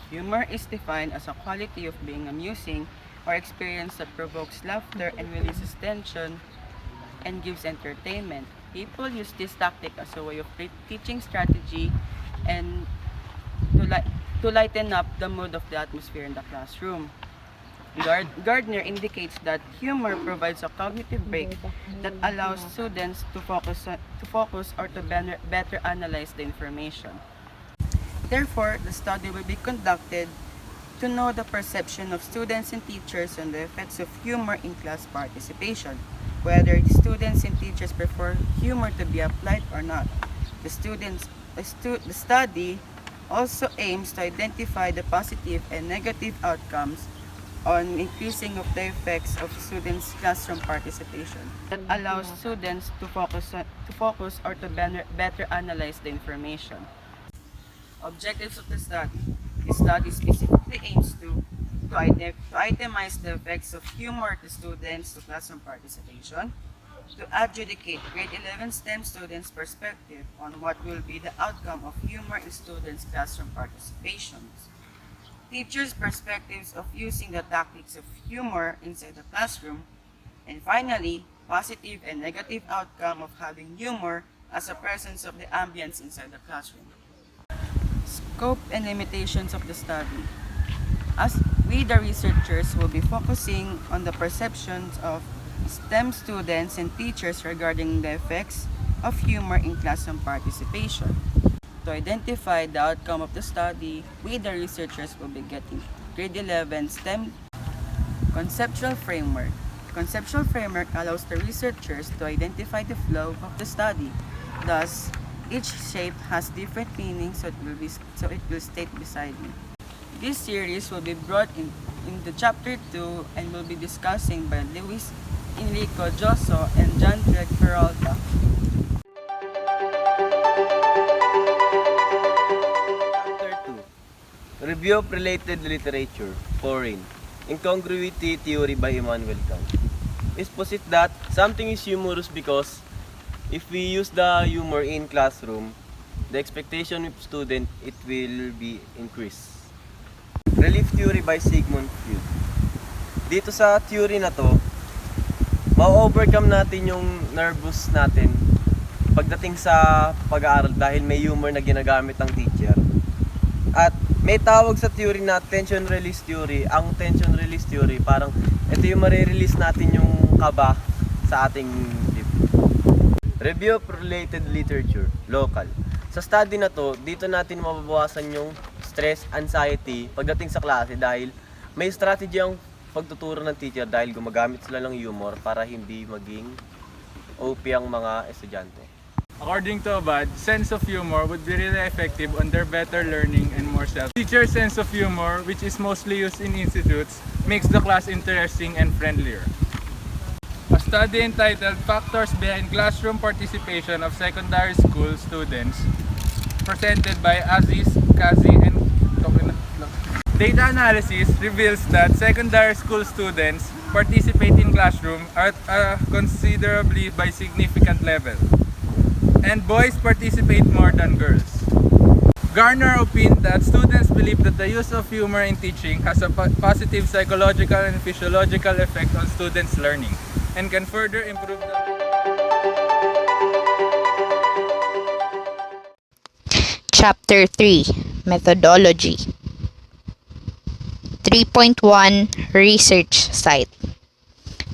Humor is defined as a quality of being amusing or experience that provokes laughter and releases tension and gives entertainment. People use this tactic as a way of teaching strategy and to, li- to lighten up the mood of the atmosphere in the classroom. Gardner indicates that humor provides a cognitive break that allows students to focus or to better analyze the information. Therefore, the study will be conducted to know the perception of students and teachers on the effects of humor in class participation, whether the students and teachers prefer humor to be applied or not. The study also aims to identify the positive and negative outcomes on increasing of the effects of students' classroom participation that allows students to focus or to better analyze the information. Objectives of the study. The study specifically aims to itemize the effects of humor to students to classroom participation, to adjudicate grade 11 STEM students' perspective on what will be the outcome of humor in students' classroom participations, teachers' perspectives of using the tactics of humor inside the classroom, and finally, positive and negative outcome of having humor as a presence of the ambience inside the classroom. Scope and limitations of the study. As we, the researchers, will be focusing on the perceptions of STEM students and teachers regarding the effects of humor in classroom participation. To identify the outcome of the study, we, the researchers, will be getting grade 11 STEM conceptual framework. Conceptual framework allows the researchers to identify the flow of the study. Thus, each shape has different meanings, so it will state beside me. This series will be brought into chapter 2 and will be discussing by Luis Enrico Joso and John Craig Peralta. Chapter 2. Review of related literature. Foreign. Incongruity theory by Immanuel Kant. Is posit that something is humorous because if we use the humor in classroom, the expectation of student it will be increased. Relief theory by Sigmund Freud. Dito sa theory na to, ma-overcome natin yung nervous natin pagdating sa pag-aaral dahil may humor na ginagamit ng teacher. At may tawag sa theory na tension release theory. Ang tension release theory, parang ito yung marirelease natin yung kaba sa ating review of related literature, local. Sa study na to, dito natin mababawasan yung stress, anxiety pagdating sa klase dahil may strategy ang pagtuturo ng teacher dahil gumagamit sila ng humor para hindi maging OP ang mga estudyante. According to Abad, sense of humor would be really effective on their better learning and more self. Teacher's sense of humor, which is mostly used in institutes, makes the class interesting and friendlier. A study entitled Factors Behind Classroom Participation of Secondary School Students, presented by Aziz, Kazi, and Data analysis reveals that secondary school students participate in classroom at a considerably by significant level, and boys participate more than girls. Garner opined that students believe that the use of humor in teaching has a positive psychological and physiological effect on students' learning and can further improve the... Chapter 3 Methodology 3.1 Research Site.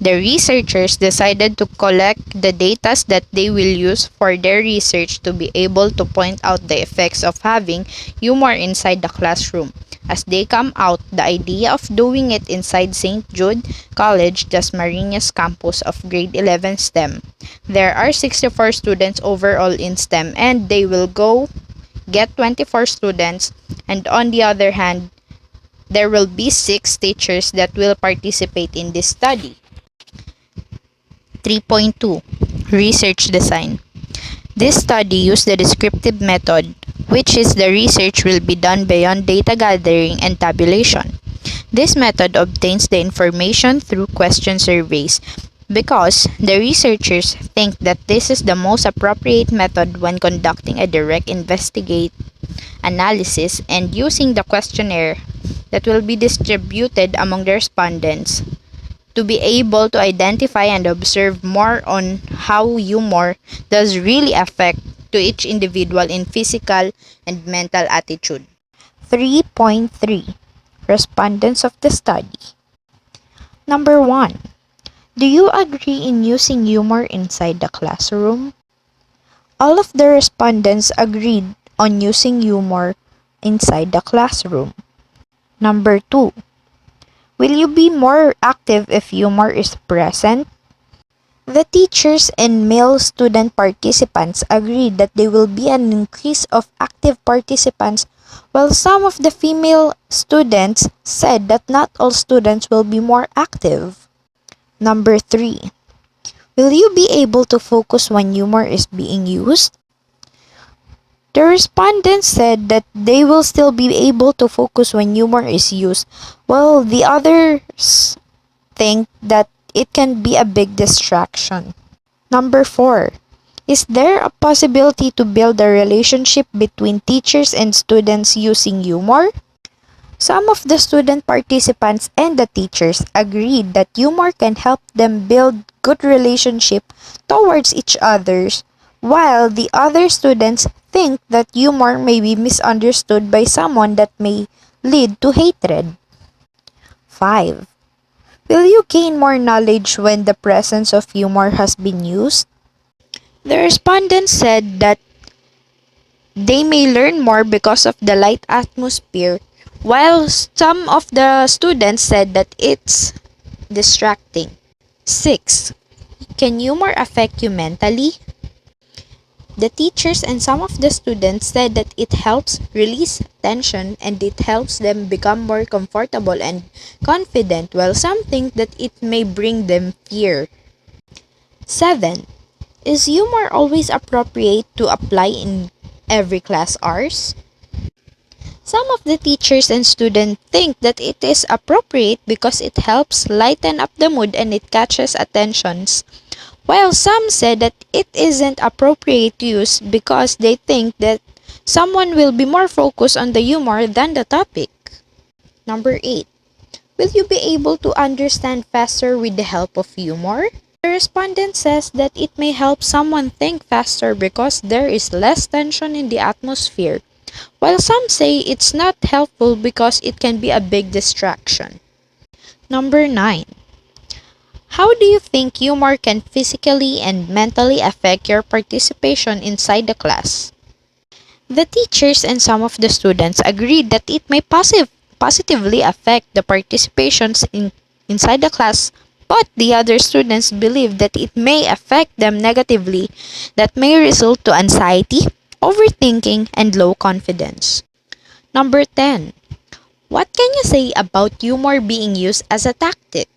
The researchers decided to collect the data that they will use for their research to be able to point out the effects of having humor inside the classroom. As they come out, the idea of doing it inside St. Jude College, Dasmariñas campus of grade 11 STEM. There are 64 students overall in STEM and they will go get 24 students, and on the other hand, there will be 6 teachers that will participate in this study. 3.2 Research Design. This study used the descriptive method, which is the research will be done beyond data gathering and tabulation. This method obtains the information through question surveys. because the researchers think that this is the most appropriate method when conducting a direct investigate analysis and using the questionnaire that will be distributed among the respondents to be able to identify and observe more on how humor does really affect to each individual in physical and mental attitude. 3.3 Respondents of the study. Number 1. Do you agree in using humor inside the classroom? All of the respondents agreed on using humor inside the classroom. Number 2. Will you be more active if humor is present? The teachers and male student participants agreed that there will be an increase of active participants, while some of the female students said that not all students will be more active. Number 3. Will you be able to focus when humor is being used? The respondents said that they will still be able to focus when humor is used, while the others think that it can be a big distraction. Number 4. Is there a possibility to build a relationship between teachers and students using humor? Some of the student participants and the teachers agreed that humor can help them build good relationship towards each others, while the other students think that humor may be misunderstood by someone that may lead to hatred. 5. Will you gain more knowledge when the presence of humor has been used? The respondents said that they may learn more because of the light atmosphere, while some of the students said that it's distracting. 6. Can humor affect you mentally? The teachers and some of the students said that it helps release tension and it helps them become more comfortable and confident, while some think that it may bring them fear. 7. Is humor always appropriate to apply in every class hours? Some of the teachers and students think that it is appropriate because it helps lighten up the mood and it catches attentions, while some said that it isn't appropriate use because they think that someone will be more focused on the humor than the topic. Number 8. Will you be able to understand faster with the help of humor? The respondent says that it may help someone think faster because there is less tension in the atmosphere, while some say it's not helpful because it can be a big distraction. Number 9. How do you think humor can physically and mentally affect your participation inside the class? The teachers and some of the students agreed that it may positively affect the participations inside the class, but the other students believe that it may affect them negatively, that may result to anxiety, overthinking, and low confidence. Number 10. What can you say about humor being used as a tactic?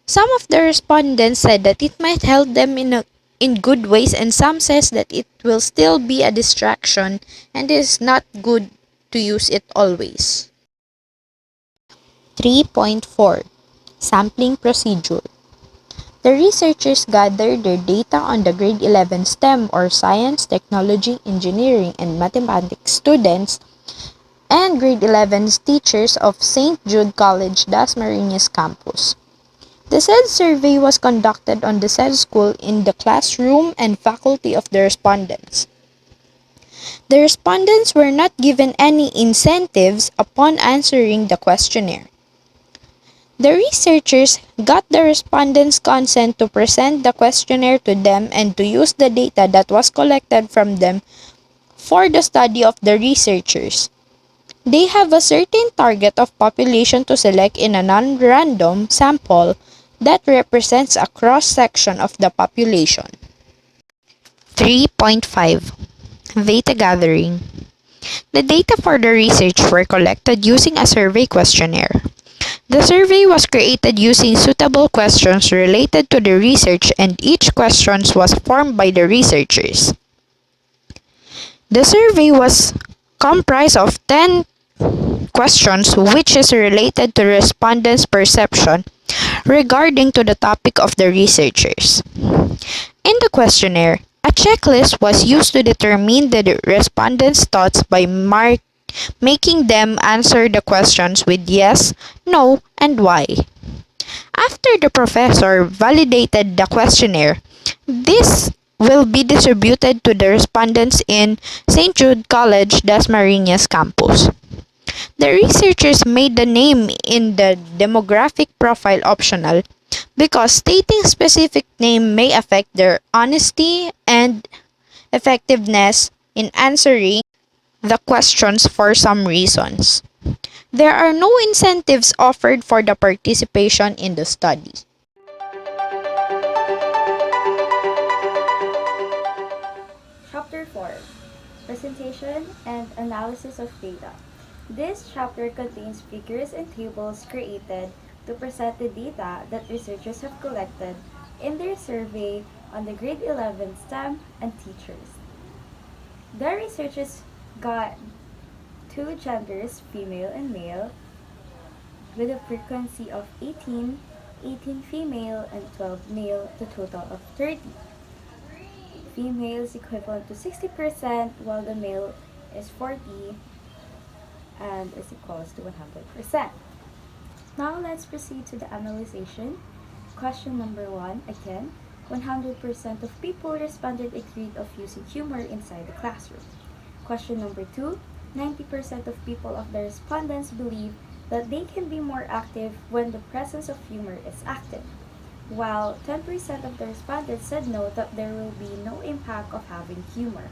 Some of the respondents said that it might help them in good ways, and some says that it will still be a distraction and is not good to use it always. 3.4 Sampling Procedure. The researchers gathered their data on the grade 11 STEM or Science, Technology, Engineering, and Mathematics students and grade 11 teachers of St. Jude College, Dasmariñas campus. The said survey was conducted on the said school in the classroom and faculty of the respondents. The respondents were not given any incentives upon answering the questionnaire. The researchers got the respondents' consent to present the questionnaire to them and to use the data that was collected from them for the study of the researchers. They have a certain target of population to select in a non-random sample that represents a cross-section of the population. 3.5 Data Gathering. The data for the research were collected using a survey questionnaire. The survey was created using suitable questions related to the research, and each question was formed by the researchers. The survey was comprised of 10 questions which is related to respondents' perception regarding to the topic of the researchers. In the questionnaire, a checklist was used to determine the respondents' thoughts by making them answer the questions with yes, no, and why. After the professor validated the questionnaire, this will be distributed to the respondents in St. Jude College Dasmariñas campus. The researchers made the name in the demographic profile optional because stating specific name may affect their honesty and effectiveness in answering the questions for some reasons. There are no incentives offered for the participation in the study. Chapter 4: Presentation and Analysis of Data. This chapter contains figures and tables created to present the data that researchers have collected in their survey on the grade 11 STEM and teachers. The researchers got two genders, female and male, with a frequency of 18, 18 female, and 12 male, to total of 30. Female is equivalent to 60%, while the male is 40 and is equals to 100%. Now let's proceed to the analyzation. Question number 1, again, 100% of people responded agreed of using humor inside the classroom. Question number 2, 90% of people of the respondents believe that they can be more active when the presence of humor is active, while 10% of the respondents said no, that there will be no impact of having humor.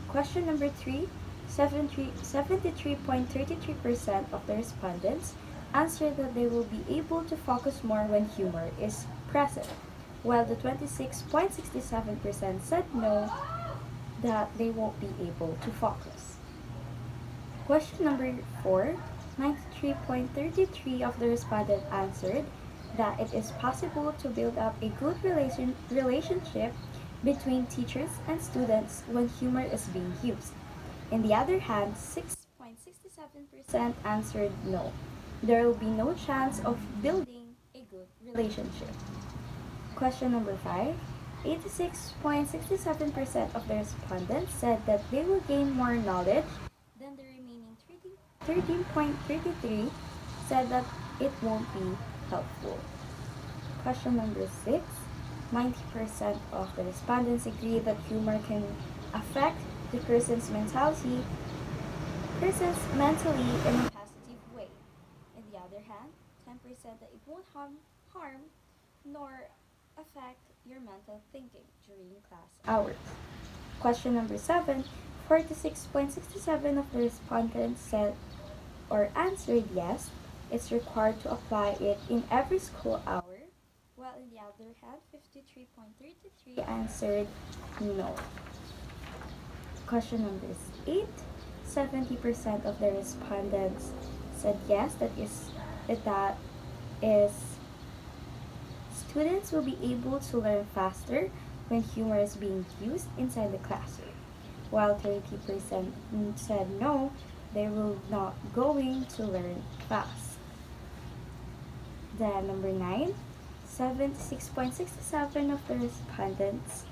Question number 3, 73.33% of the respondents answered that they will be able to focus more when humor is present, while the 26.67% said no, that they won't be able to focus. Question number 4, 93.33% of the respondents answered that it is possible to build up a good relationship between teachers and students when humor is being used. On the other hand, 6.67% answered no. There will be no chance of building a good relationship. Question number 5. 86.67% of the respondents said that they will gain more knowledge than the remaining 13.33% said that it won't be helpful. Question number 6. 90% of the respondents agree that humor can affect the person's mentally in a positive way. On the other hand, 10% that it won't harm nor affect your mental thinking during class hours. Question number 7. 46.67% of the respondents said or answered yes, it's required to apply it in every school hour, while on the other hand, 53.33% answered no. Question number 8. 70% of the respondents said yes, that is students will be able to learn faster when humor is being used inside the classroom, while 30% said no, they will not going to learn fast. Then number 9, 76.67% of the respondents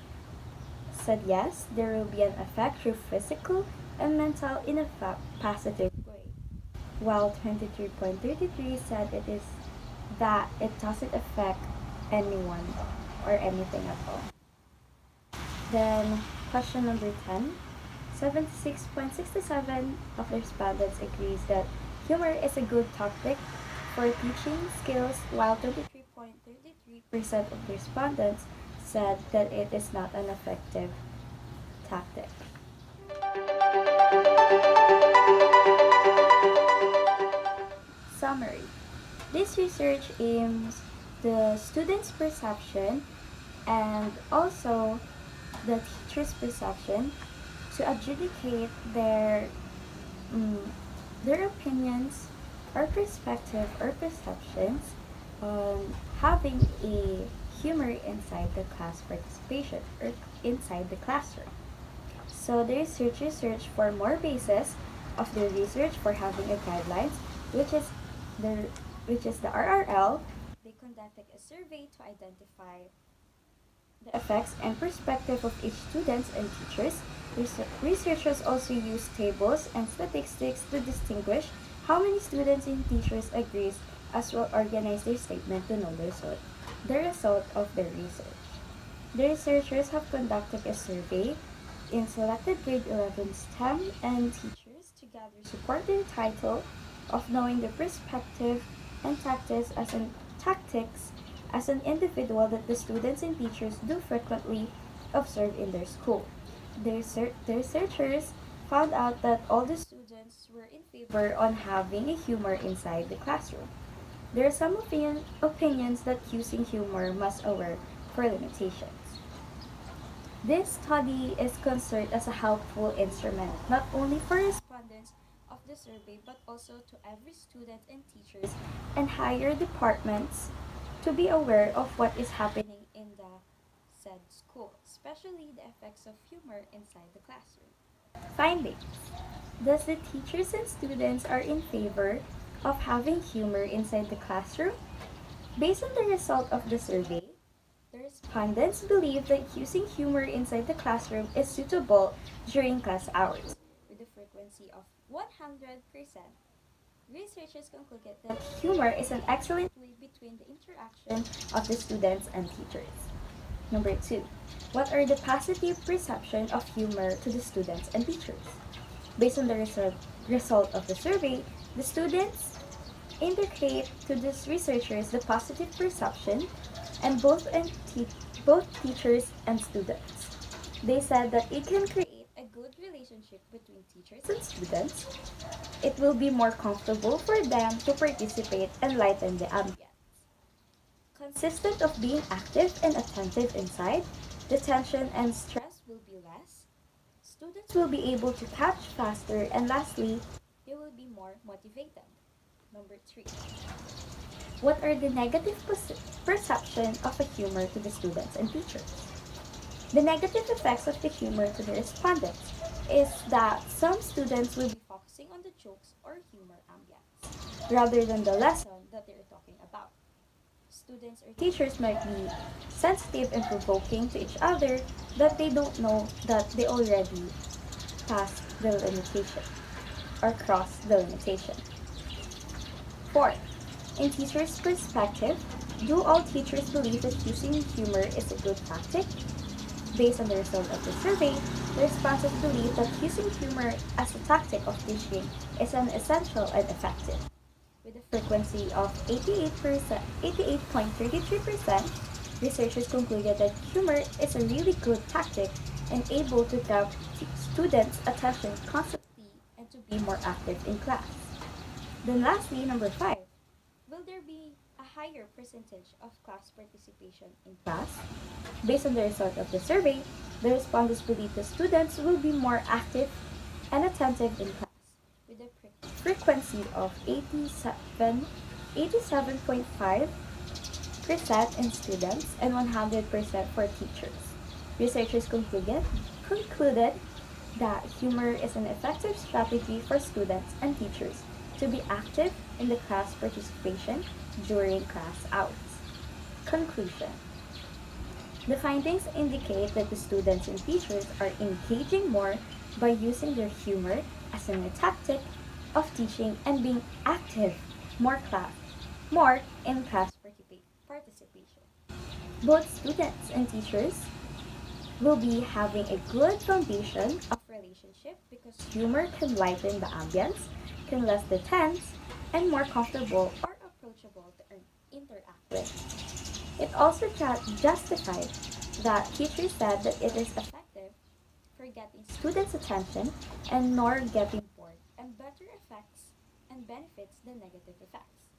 said yes, there will be an effect through physical and mental in a positive way, while 23.33% said it doesn't affect anyone or anything at all. Then question number 10, 76.67% of the respondents agrees that humor is a good tactic for teaching skills, while 23.33% of the respondents said that it is not an effective tactic. Summary. This research aims the students' perception and also the teacher's perception to adjudicate their opinions or perspective or perceptions on having a humor inside the class participation or inside the classroom. So the researchers search for more basis of their research for having a guidelines, which is the RRL. They conduct conducted a survey to identify the effects and perspective of each students and teachers. Researchers also use tables and statistics to distinguish how many students and teachers agrees as well organize their statement to know the result of their research. The researchers have conducted a survey in selected grade 11 STEM and teachers to gather support their title of knowing the perspective and tactics as an individual that the students and teachers do frequently observe in their school. The researchers found out that all the students were in favor on having a humor inside the classroom. There are some opinions that using humor must aware for limitations. This study is considered as a helpful instrument not only for respondents of the survey but also to every student and teachers and higher departments to be aware of what is happening in the said school, especially the effects of humor inside the classroom. Findings. Thus, the teachers and students are in favor of having humor inside the classroom. Based on the result of the survey, the respondents believe that using humor inside the classroom is suitable during class hours, with a frequency of 100%. Researchers concluded that humor is an excellent way between the interaction of the students and teachers. Number 2. What are the positive perception of humor to the students and teachers? Based on the result of the survey, the students indicate to these researchers the positive perception and both teachers and students. They said that it can create a good relationship between teachers and students. It will be more comfortable for them to participate and lighten the ambience. Consistent of being active and attentive inside, the tension and stress will be less. Students will be able to catch faster and lastly, they will be more motivated. Number 3. What are the negative perception of a humor to the students and teachers? The negative effects of the humor to the respondents is that some students will be focusing on the jokes or humor ambience rather than the lesson that they are talking about. Students or teachers might be sensitive and provoking to each other that they don't know that they already passed the limitation or crossed the limitation. 4. In teachers' perspective, do all teachers believe that using humor is a good tactic? Based on the result of the survey, the respondents believe that using humor as a tactic of teaching is an essential and effective. With a frequency of 88.33%, researchers concluded that humor is a really good tactic and able to grab students' attention constantly and to be more active in class. Then lastly, number 5, will there be a higher percentage of class participation in class? Based on the result of the survey, the respondents believe the students will be more active and attentive in class, with a frequency of 87.5% in students and 100% for teachers. Researchers concluded that humor is an effective strategy for students and teachers to be active in the class participation during class hours. Conclusion. The findings indicate that the students and teachers are engaging more by using their humor as a tactic of teaching and being active more in class participation. Both students and teachers will be having a good foundation of relationship because humor can lighten the ambience, can less the tense, and more comfortable or approachable to interact with. It also justified that teachers said that it is effective for getting students' attention and nor getting bored and better effects and benefits than negative effects.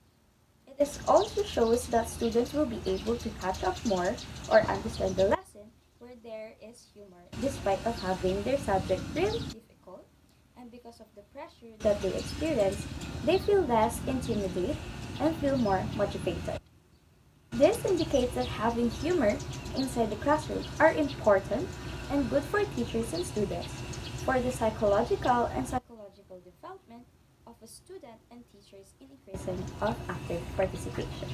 It is also shows that students will be able to catch up more or understand the lesson where there is humor despite of having their subject really difficult and because of the pressure that they experience, they feel less intimidated and feel more motivated. This indicates that having humor inside the classroom are important and good for teachers and students for the psychological development of a student and teachers in increasing of active participation.